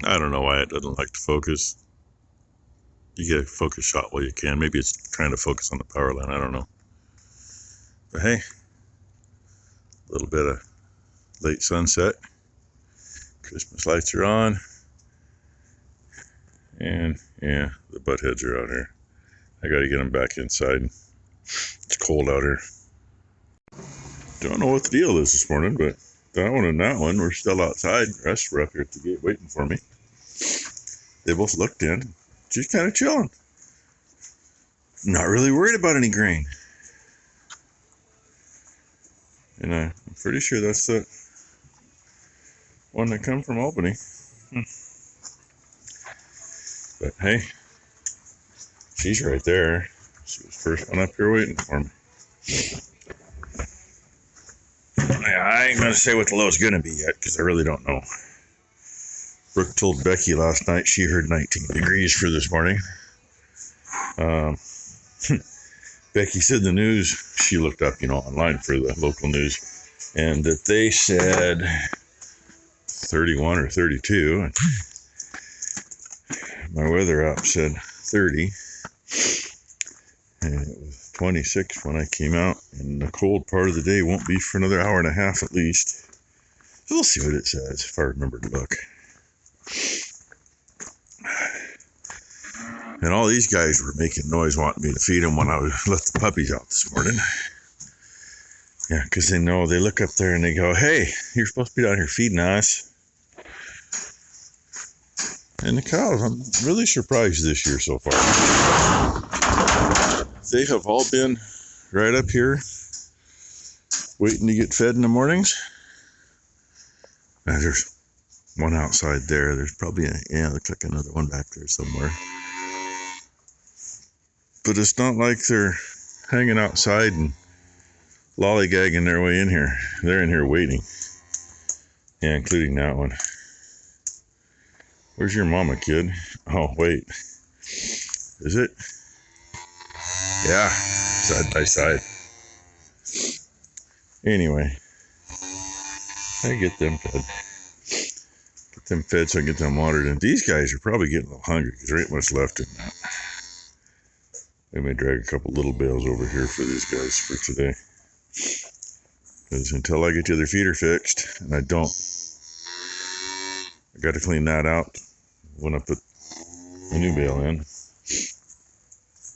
I don't know why it doesn't like to focus. You get a focus shot while you can. Maybe it's trying to focus on the power line. I don't know. But hey, a little bit of late sunset. Christmas lights are on. And yeah, the buttheads are out here. I gotta get them back inside. It's cold out here. Don't know what the deal is this morning, but that one and that one, we're still outside. The rest were up here at the gate waiting for me. They both looked in. Just kind of chilling. Not really worried about any grain. And I'm pretty sure that's the one that come from Albany. But hey, she's right there. She was first one up here waiting for me. I ain't gonna say what the low's gonna be yet, because I really don't know. Brooke told Becky last night she heard 19 degrees for this morning. Becky said the news, she looked up, online for the local news, and that they said 31 or 32. My weather app said 30. And it was 26 when I came out, and the cold part of the day won't be for another hour and a half at least. So we'll see what it says, if I remember to look. And all these guys were making noise wanting me to feed them when I let the puppies out this morning. Yeah, because they know, they look up there and they go, hey, you're supposed to be down here feeding us. And the cows, I'm really surprised this year so far. They have all been right up here waiting to get fed in the mornings. There's one outside there. There's probably looks like another one back there somewhere. But it's not like they're hanging outside and lollygagging their way in here. They're in here waiting. Yeah, including that one. Where's your mama, kid? Oh, wait. Is it? Yeah, side by side. Anyway, I get them fed. Get them fed so I can get them watered. And these guys are probably getting a little hungry because there ain't much left in that. I may drag a couple little bales over here for these guys for today. Because until I get the other feeder fixed, and I got to clean that out when I put a new bale in.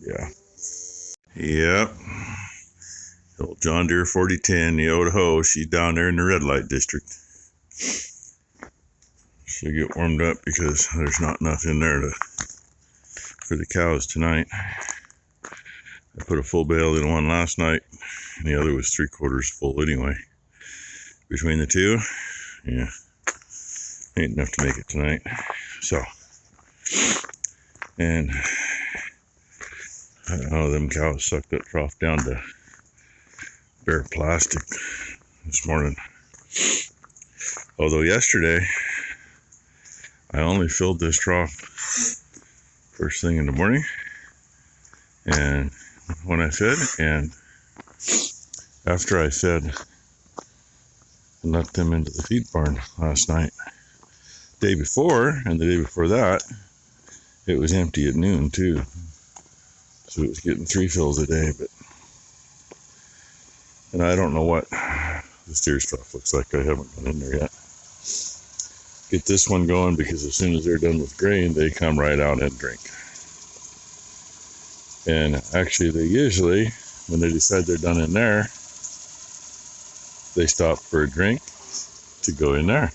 Yeah. Yep. The old John Deere 4010, the old hoe, she's down there in the red light district. She'll get warmed up because there's not enough in there for the cows tonight. I put a full bale in one last night, and the other was 3/4 full anyway. Between the two, yeah, ain't enough to make it tonight. So, and I don't know, them cows sucked that trough down to bare plastic this morning. Although yesterday, I only filled this trough first thing in the morning, and when I fed, and after I fed and let them into the feed barn last night. Day before, and the day before that, it was empty at noon too. So it was getting 3 fills a day, and I don't know what the steer trough looks like. I haven't been in there yet. Get this one going, because as soon as they're done with grain, they come right out and drink. And actually, they usually, when they decide they're done in there, they stop for a drink to go in there.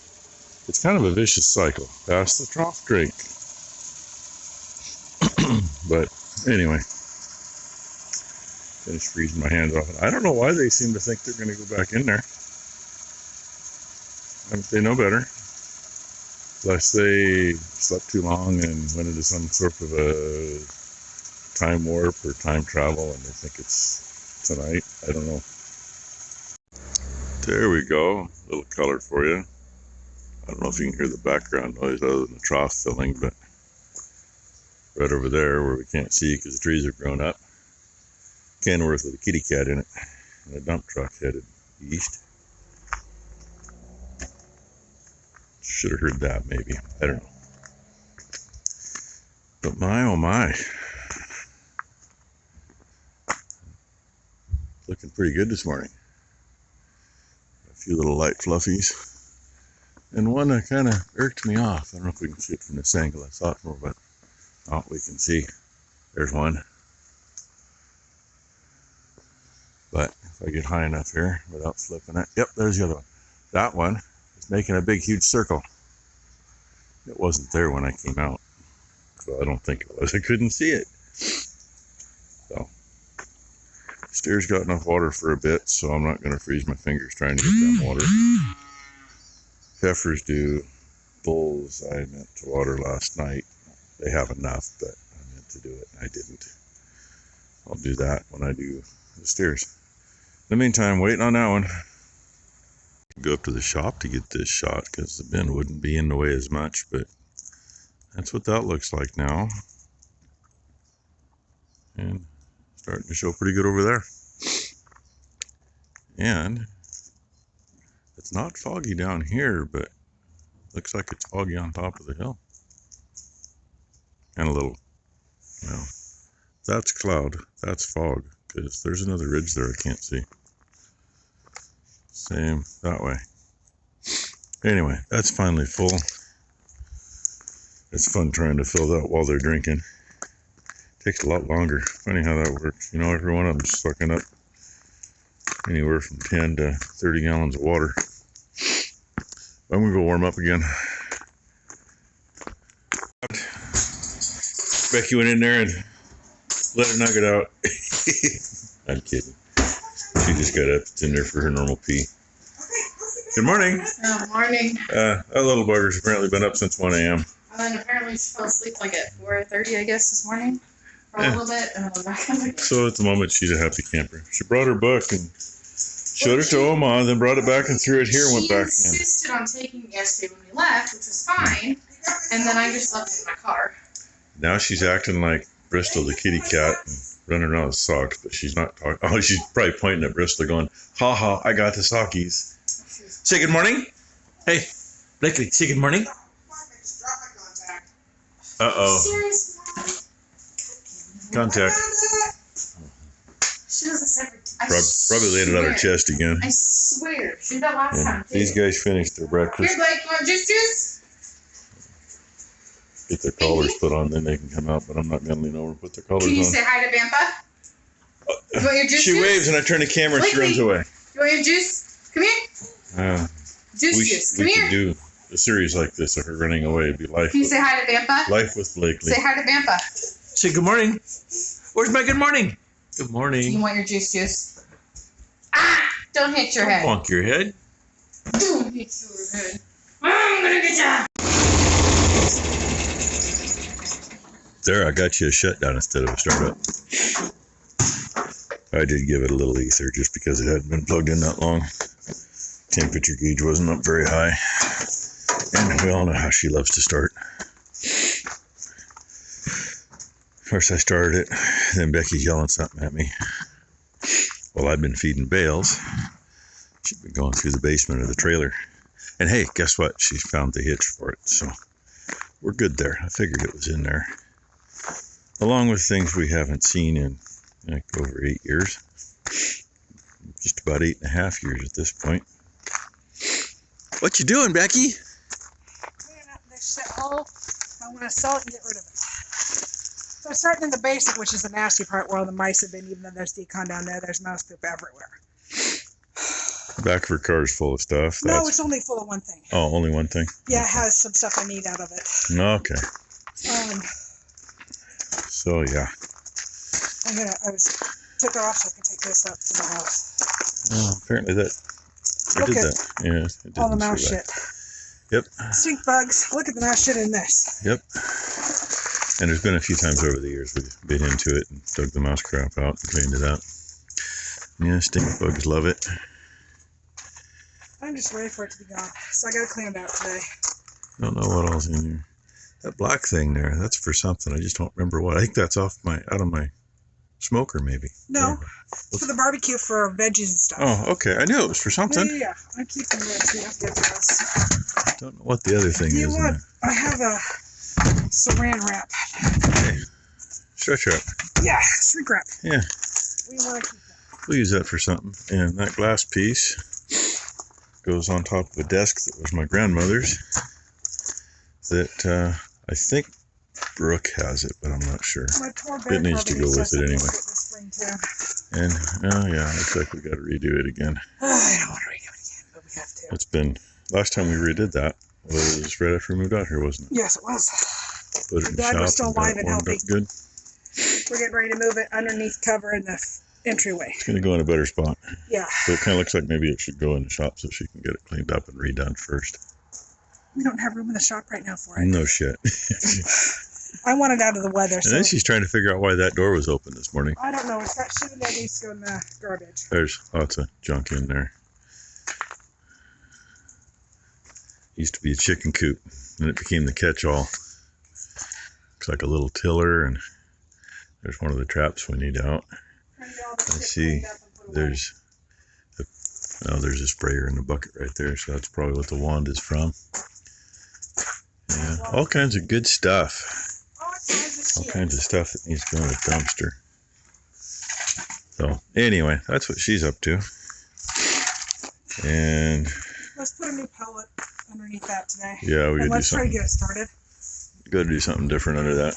It's kind of a vicious cycle. Pass the trough, drink. But anyway, finished freezing my hands off. I don't know why they seem to think they're going to go back in there. They know better. Unless they slept too long and went into some sort of a time warp or time travel and they think it's tonight. I don't know. There we go. A little color for you. I don't know if you can hear the background noise other than the trough filling, but right over there where we can't see because the trees have grown up, Kenworth with a kitty cat in it, and a dump truck headed east. Should have heard that maybe. I don't know. But my, oh my. Looking pretty good this morning. A few little light fluffies. And one that kind of irked me off. I don't know if we can see it from this angle. I saw it more, but oh, we can see. There's one. But if I get high enough here without flipping it. Yep, there's the other one. That one is making a big, huge circle. It wasn't there when I came out. So I don't think it was. I couldn't see it. So, steer's got enough water for a bit, so I'm not going to freeze my fingers trying to get that water. Heifers do. Bulls I meant to water last night. They have enough, but I meant to do it and I didn't. I'll do that when I do the steers. In the meantime, waiting on that one. Go up to the shop to get this shot because the bin wouldn't be in the way as much, but that's what that looks like now. And starting to show pretty good over there. And it's not foggy down here, but looks like it's foggy on top of the hill. And a little, well, that's cloud, that's fog, because there's another ridge there I can't see. Same that way. Anyway, that's finally full. It's fun trying to fill that while they're drinking. Takes a lot longer. Funny how that works. You know, every one of them's sucking up anywhere from 10 to 30 gallons of water. I'm gonna go warm up again. Becky went in there and let her nugget out. I'm kidding. She just got up. It's in there for her normal pee. Good morning. Good morning. That little bugger's apparently been up since 1 a.m. And then apparently she fell asleep like at 4:30, I guess, this morning for a little bit, and then back on the. So at the moment, she's a happy camper. She brought her book and showed it to Oma, then brought it back and threw it here and went back in. She insisted on taking it yesterday when we left, which was fine, and then I just left it in my car. Now she's acting like Bristol, the kitty cat, and running around with socks, but she's not talking. Oh, she's probably pointing at Bristol going, ha ha, I got the sockies. Say good morning. Hey, Blakely, say good morning. Uh-oh. Seriously? Contact. She does this every time. Probably laid it on her chest again. I swear. She did that last time, too. These guys finished their breakfast. Here, Blake, you want juice? Get their collars put on, then they can come out, but I'm not going to lean over and put their collars on. Can you say hi to Bampa? You want your juice? She waves and I turn the camera and she runs away. You want your juice? Come here. Juice. Come we here. could do a series like this of her running away. It'd be life. Can you say hi to Bampa? Life with Blakely. Say hi to Bampa. Say good morning. Where's my good morning? Good morning. You want your juice? Ah! Don't hit your head. Bonk your head. Don't hit your head. I'm gonna get ya. There, I got you a shutdown instead of a startup. I did give it a little ether just because it hadn't been plugged in that long. Temperature gauge wasn't up very high. And we all know how she loves to start. First I started it, then Becky's yelling something at me. Well, I've been feeding bales. She'd been going through the basement of the trailer. And hey, guess what? She found the hitch for it, so we're good there. I figured it was in there. Along with things we haven't seen in like over 8 years. Just about 8.5 years at this point. What you doing, Becky? Cleaning up this shithole. I'm going to sell it and get rid of it. So starting in the basic, which is the nasty part, where all the mice have been, even though there's decon down there, there's mouse poop everywhere. Back of her car's full of stuff. No, it's only full of one thing. Oh, only one thing? Yeah, it has some stuff I need out of it. Okay. So, yeah. Took her off so I can take this up to the house. Oh, apparently that... Look did at that. Yeah, it did all the mouse shit. Yep. Stink bugs. Look at the mouse shit in this. Yep. And there's been a few times over the years we've been into it and dug the mouse crap out and cleaned it out. Yeah, stink bugs love it. I'm just ready for it to be gone. So I gotta clean it out today. Don't know what else in here. That black thing there, that's for something. I just don't remember what. I think that's out of my smoker, maybe. No, it's for the barbecue for veggies and stuff. Oh, okay. I knew it was for something. Yeah. I'm keeping it. So you have to get to this. Don't know what the other thing You know is. what? I have a saran wrap. Stretch wrap. Yeah, shrink wrap. Yeah. We want to keep that. We'll use that for something. And that glass piece goes on top of a desk that was my grandmother's. That I think Brooke has it, but I'm not sure. It needs to go with it anyway. And oh yeah, looks like we got to redo it again. I don't want to redo it again, but we have to. It's been last time we redid that was right after we moved out here, wasn't it? Yes, it was. Put it in the Dad shop was still and got alive it and warmed healthy. up good. We're getting ready to move it underneath cover in the entryway. It's gonna go in a better spot. Yeah. So it kind of looks like maybe it should go in the shop so she can get it cleaned up and redone first. We don't have room in the shop right now for it. No shit. I want it out of the weather. And So then she's trying to figure out why that door was open this morning. I don't know. It's got shit in there that needs to go in the garbage. There's lots of junk in there. Used to be a chicken coop, and it became the catch-all. Looks like a little tiller, and there's one of the traps we need out. I see there's a sprayer in the bucket right there, so that's probably what the wand is from. Yeah, all kinds of good stuff. All kinds of stuff that needs to go in the dumpster. So anyway, that's what she's up to. And let's put a new pellet underneath that today. yeah, we And could do let's try to something. get it started. Got to do something different under that.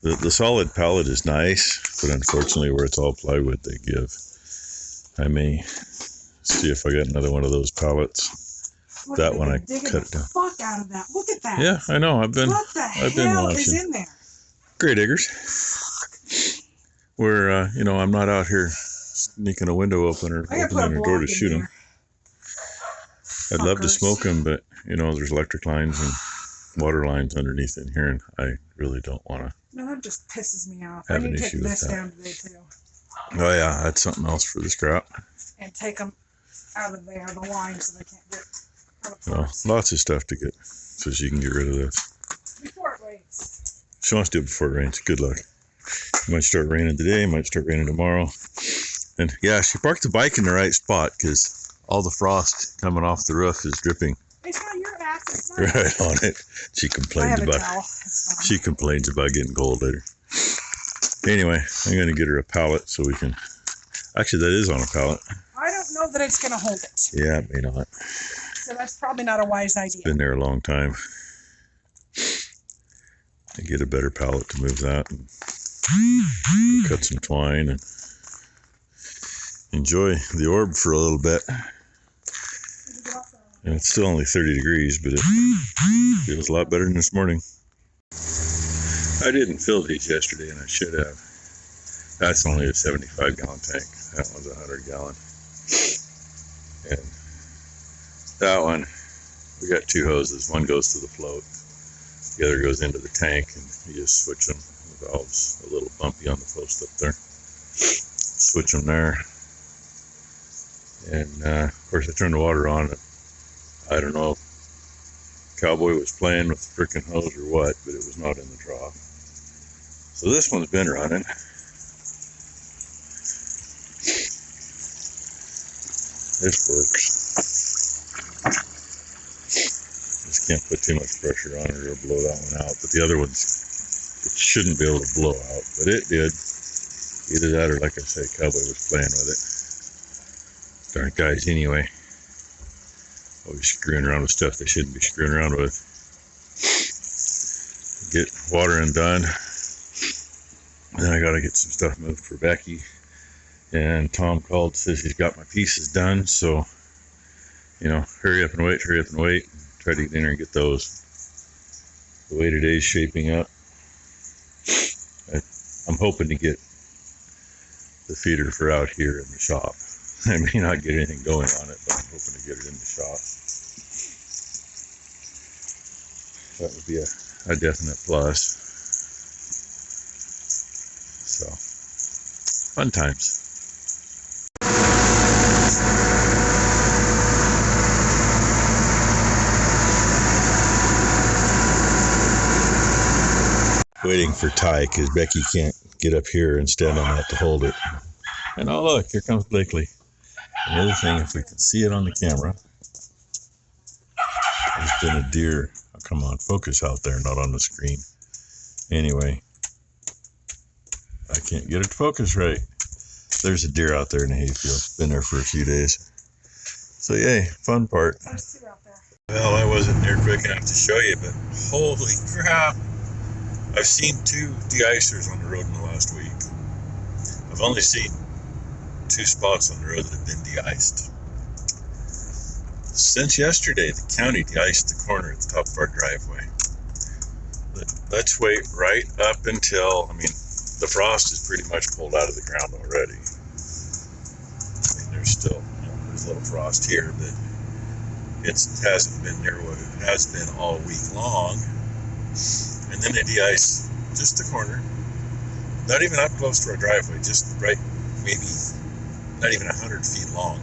The solid pallet is nice, but unfortunately, where it's all plywood, they give. I may see if I got another one of those pallets. Look, That they've one been I digging cut the down. fuck out of that. Look at that. Yeah, I know. I've been What the I've been hell is watching. in there? Grave diggers. Where I'm not out here sneaking a window open or I gotta put a opening a block door to in shoot them. there. I'd love to Fuckers. smoke them, but there's electric lines and water lines underneath in here, and I really don't want to. No, that just pisses me off. Have I an need to issue take with this that. down today too, Oh yeah, that's something else for the scrap. and take them out of there, the line, so they can't get out of Well, force. lots of stuff to get, so she can get rid of this. Before it rains. She wants to do it before it rains. Good luck. It might start raining today, might start raining tomorrow. And yeah, she parked the bike in the right spot because all the frost coming off the roof is dripping It's not your ass. It's mine. right on it. She I complains have a about towel. It's fine. she complains about getting cold later. Anyway, I'm gonna get her a pallet so we can. Actually, that is on a pallet. I don't know that it's gonna hold it, Yeah, it may not. so that's probably not a wise idea. Been there a long time. I get a better pallet to move that and cut some twine and enjoy the orb for a little bit. And it's still only 30 degrees, but it feels a lot better than this morning. I didn't fill these yesterday, and I should have. That's only a 75-gallon tank. That one's a 100-gallon. And that one, we got two hoses. One goes to the float. The other goes into the tank, and you just switch them. The valve's a little bumpy on the post up there. Switch them there. And, of course, I turned the water on. I don't know if Cowboy was playing with the frickin' hose or what, but it was not in the trough. So this one's been running. This works. Just can't put too much pressure on it or it'll blow that one out. But the other ones, it shouldn't be able to blow out, but it did. Either that or, like I say, Cowboy was playing with it. Darn guys, anyway. Always screwing around with stuff they shouldn't be screwing around with. Get watering done. Then I gotta get some stuff moved for Becky. And Tom called, says he's got my pieces done, so hurry up and wait, try to get in there and get those. The way today's shaping up, I'm hoping to get the feeder for out here in the shop. I may not get anything going on it, but I'm hoping to get it in the shop. That would be a definite plus. So, fun times. Waiting for Ty because Becky can't get up here and stand on that to hold it. And oh look, here comes Blakely. The other thing, if we can see it on the camera, there's been a deer. I'll come on, focus out there, not on the screen. Anyway, I can't get it to focus right. There's a deer out there in the hayfield. Been there for a few days. So yay, fun part. There's two out there. Well, I wasn't near quick enough to show you, but holy crap. I've seen 2 de-icers on the road in the last week. I've only seen 2 spots on the road that have been de-iced. Since yesterday, the county de-iced the corner at the top of our driveway. Let's wait right up until, the frost is pretty much pulled out of the ground already. There's still, there's a little frost here, but it hasn't been near what it has been all week long. And then they de-ice just the corner, not even up close to our driveway, just right, maybe not even 100 feet long.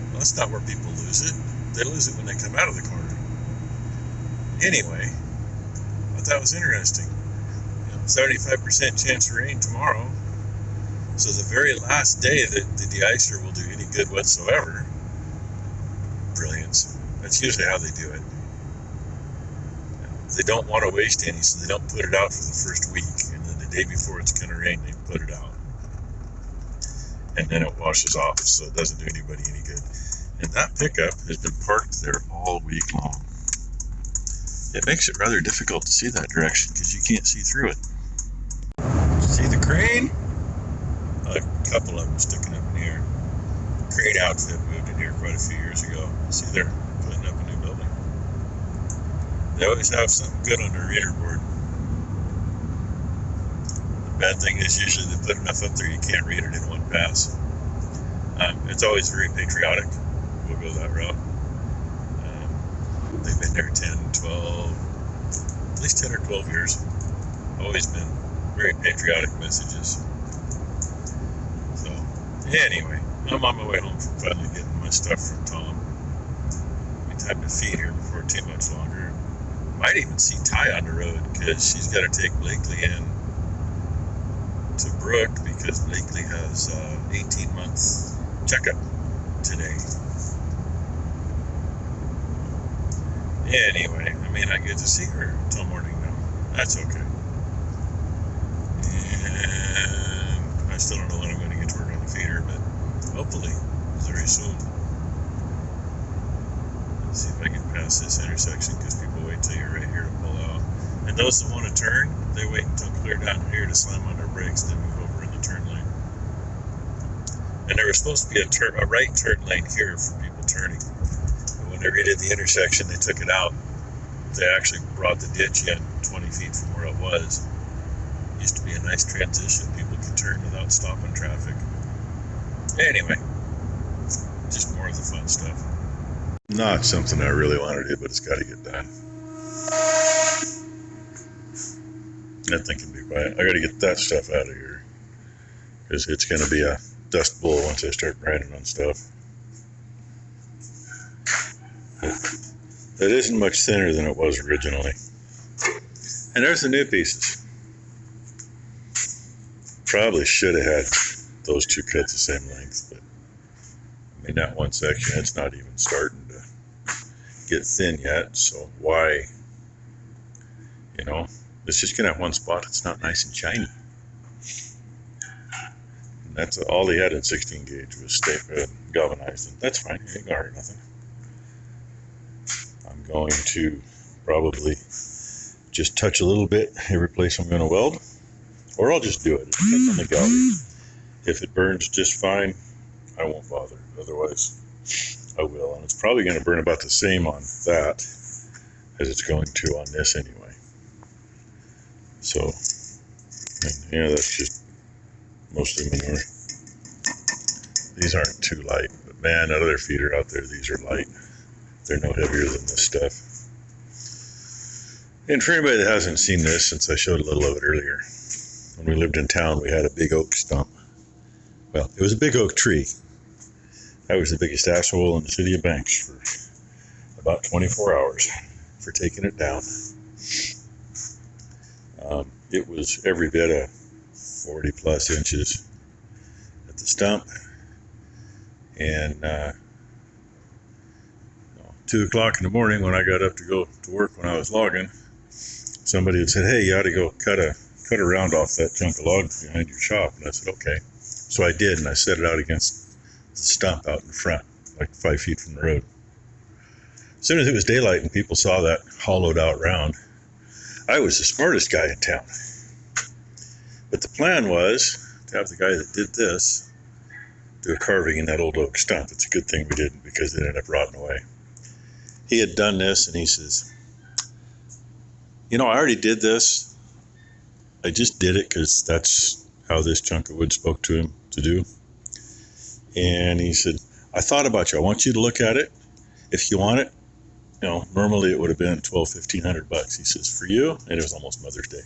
Well, that's not where people lose it. They lose it when they come out of the corner. Anyway, I thought that was interesting. 75% chance of rain tomorrow. So the very last day that the de-icer will do any good whatsoever. Brilliance. That's usually how they do it. They don't want to waste any, so they don't put it out for the first week. And then the day before it's going to rain, they put it out. And then it washes off, so it doesn't do anybody any good. And that pickup has been parked there all week long. It makes it rather difficult to see that direction because you can't see through it. See the crane? A couple of them sticking up in the air. Crane outfit moved in here quite a few years ago. See, they're putting up a new building. They always have something good on their reader board. The bad thing is usually they put enough up there you can't read it in one pass. It's always very patriotic. We'll go that route. They've been there 10, 12, at least 10 or 12 years. Always been very patriotic messages. So, anyway, I'm on my way home from finally getting my stuff from Tom. Be time to feed her before too much longer. Might even see Ty on the road because she's got to take Blakely in to Brooke because Blakely has 18-month checkup today. Anyway, I may not get to see her until morning now. That's okay. And I still don't know when I'm going to get to work on the feeder, but hopefully very soon. Let's see if I can pass this intersection because people wait till you're right here to pull out. And those that want to turn, they wait until clear down here to slam on their brakes, then move over in the turn lane. And there was supposed to be a right turn lane here for people turning. When they redid the intersection, they took it out. They actually brought the ditch in 20 feet from where it was. It used to be a nice transition. People could turn without stopping traffic. Anyway, just more of the fun stuff. Not something I really want to do, but it's got to get done. That thing can be quiet. I got to get that stuff out of here because it's going to be a dust bowl once I start grinding on stuff. It isn't much thinner than it was originally. And there's the new pieces. Probably should have had those 2 cut the same length, but that one section, it's not even starting to get thin yet, so why, it's just gonna have one spot that's not nice and shiny. And that's all he had in 16 gauge was galvanized, and that's fine, it ain't gonna hurt nothing. I'm going to probably just touch a little bit every place I'm going to weld, or I'll just do it. It depends on the gallery. If it burns just fine, I won't bother. Otherwise, I will. And it's probably going to burn about the same on that as it's going to on this anyway. So, yeah, that's just mostly manure. These aren't too light, but man, that other feeder out there, these are light. They're no heavier than this stuff. And for anybody that hasn't seen this, since I showed a little of it earlier, when we lived in town, we had a big oak stump. Well, it was a big oak tree. I was the biggest asshole in the city of Banks for about 24 hours for taking it down. It was every bit of 40 plus inches at the stump and 2 o'clock in the morning when I got up to go to work when I was logging, somebody had said, hey, you ought to go cut a round off that chunk of log behind your shop. And I said, okay. So I did, and I set it out against the stump out in front, like 5 feet from the road. As soon as it was daylight and people saw that hollowed out round, I was the smartest guy in town. But the plan was to have the guy that did this do a carving in that old oak stump. It's a good thing we didn't, because it ended up rotting away. He had done this, and he says, you know, I already did this. I just did it because that's how this chunk of wood spoke to him to do. And he said, I thought about you. I want you to look at it. If you want it, you know, normally it would have been $1,200-1,500 bucks. He says, for you, and it was almost Mother's Day.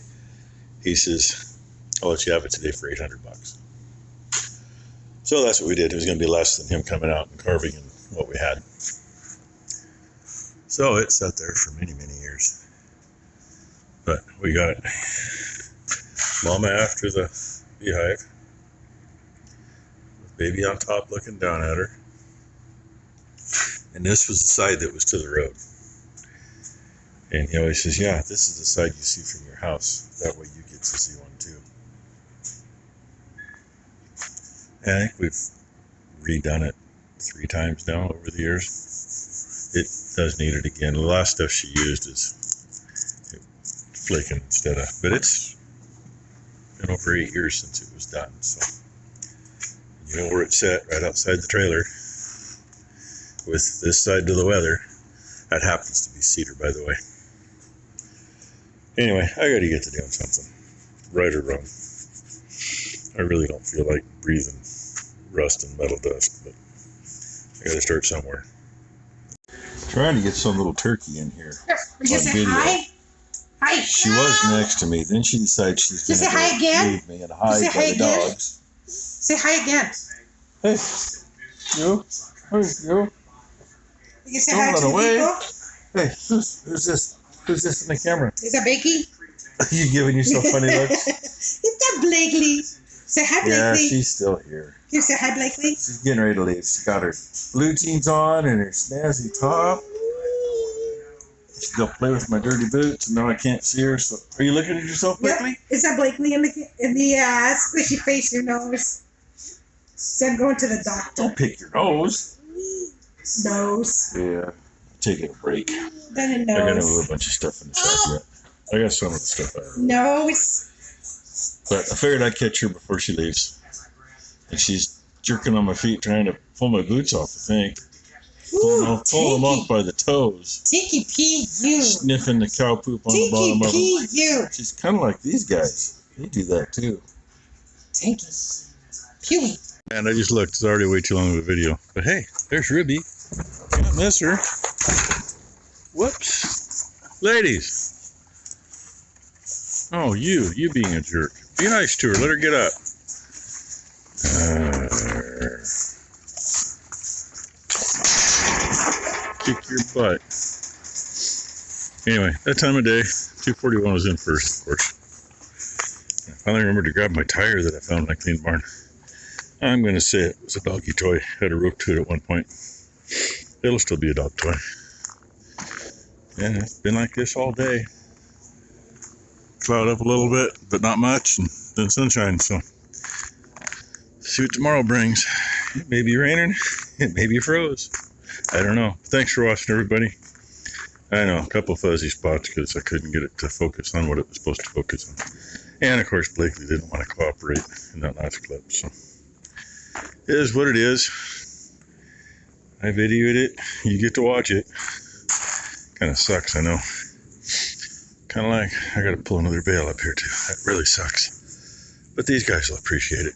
He says, I'll let you have it today for $800 bucks. So that's what we did. It was going to be less than him coming out and carving and what we had. So it sat there for many, many years. But we got Mama after the beehive, with baby on top looking down at her. And this was the side that was to the road. And he always says, yeah, this is the side you see from your house. That way you get to see one too. And I think we've redone it 3 times now over the years. It does need it again. The last stuff she used is flaking instead of, but it's been over 8 years since it was done. So you know where it's set, right outside the trailer, with this side to the weather. That happens to be cedar, by the way. Anyway, I gotta get to doing something, right or wrong. I really don't feel like breathing rust and metal dust, but I gotta start somewhere. Trying to get some little turkey in here You on say video. hi? Hi. She was next to me. Then she decided she's You going say hi to again? leave me and hide say by hi the again? dogs. Say hi again. Hey, you? Hey, you? You can say Don't hi run to the away. people. Hey, who's this? Who's this in the camera? Is that Becky? You giving yourself funny looks? Is that Blakely? Say hi, Blakely. Yeah, she's still here. You say hi, Blakely. She's getting ready to leave. She's got her blue jeans on and her snazzy top. She's gonna play with my dirty boots, and now I can't see her. So, are you looking at yourself, Yep. Blakely? Is that Blakely in the squishy face? Your nose. So I'm going to the doctor. Don't pick your nose. Nose. Yeah, taking a break. Then a I gotta nose. move a bunch of stuff in the shop yet. I got some of the stuff out. Nose. But I figured I'd catch her before she leaves. And she's jerking on my feet trying to pull my boots off, I think. Pull them off by the toes. Tinky P.U. Sniffing the cow poop on the bottom Tinky of them. P.U. She's kind of like these guys. They do that too. Tinky. Pewy. And I just looked. It's already way too long of a video. But hey, there's Ruby. Can't miss her. Whoops. Ladies. Oh, you being a jerk. Be nice to her. Let her get up. Kick your butt. Anyway, that time of day, 241 was in first, of course. I finally remembered to grab my tire that I found in my clean barn. I'm going to say it was a doggy toy. Had a rope to it at one point. It'll still be a dog toy. Yeah, it's been like this all day. Cloud up a little bit, but not much, and then sunshine, so see what tomorrow brings. It may be raining, it may be froze. I don't know. Thanks for watching, everybody. I know, a couple fuzzy spots because I couldn't get it to focus on what it was supposed to focus on. And of course, Blakely didn't want to cooperate in that last clip, so it is what it is. I videoed it. You get to watch it. Kind of sucks, I know. Kind of like I got to pull another bale up here too. That really sucks. But these guys will appreciate it.